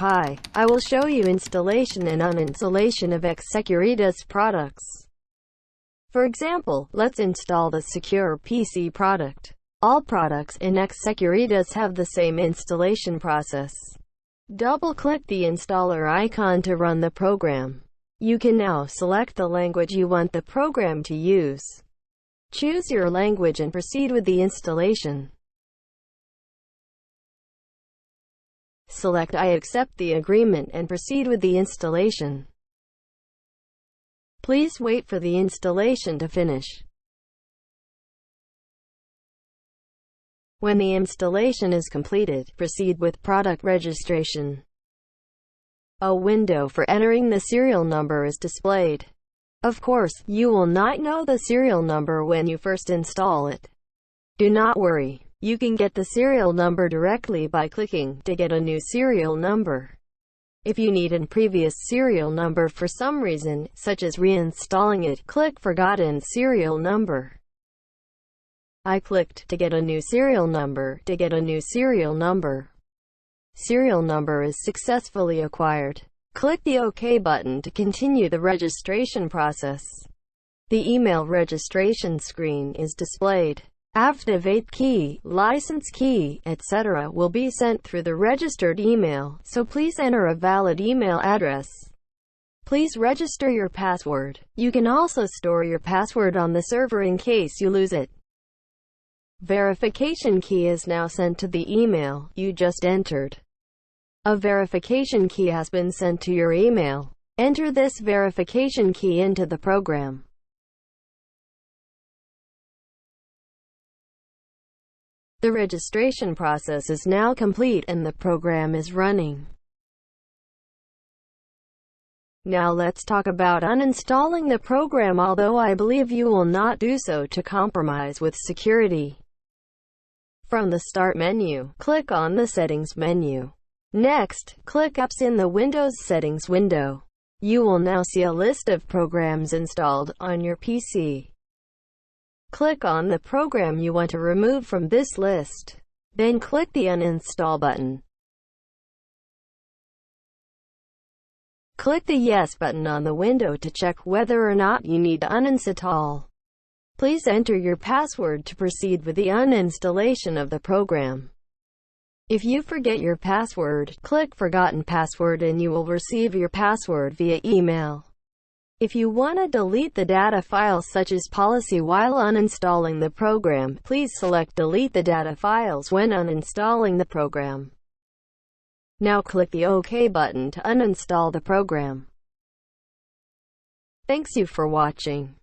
Hi, I will show you installation and uninstallation of xSecuritas products. For example, let's install the Secure PC product. All products in xSecuritas have the same installation process. Double-click the installer icon to run the program. You can now select the language you want the program to use. Choose your language and proceed with the installation. Select I accept the agreement and proceed with the installation. Please wait for the installation to finish. When the installation is completed, proceed with product registration. A window for entering the serial number is displayed. Of course, you will not know the serial number when you first install it. Do not worry. You can get the serial number directly by clicking to get a new serial number. If you need a previous serial number for some reason, such as reinstalling it, click Forgotten Serial Number. I clicked to get a new serial number. To get a new serial number. Serial number is successfully acquired. Click the OK button to continue the registration process. The email registration screen is displayed. Activate key, license key, etc. will be sent through the registered email, so please enter a valid email address. Please register your password. You can also store your password on the server in case you lose it. Verification key is now sent to the email you just entered. A verification key has been sent to your email. Enter this verification key into the program. The registration process is now complete and the program is running. Now let's talk about uninstalling the program, although I believe you will not do so to compromise with security. From the Start menu, click on the Settings menu. Next, click Apps in the Windows Settings window. You will now see a list of programs installed on your PC. Click on the program you want to remove from this list. Then click the Uninstall button. Click the Yes button on the window to check whether or not you need to uninstall. Please enter your password to proceed with the uninstallation of the program. If you forget your password, click Forgotten Password and you will receive your password via email. If you want to delete the data files such as policy while uninstalling the program, please select Delete the data files when uninstalling the program. Now click the OK button to uninstall the program. Thanks you for watching.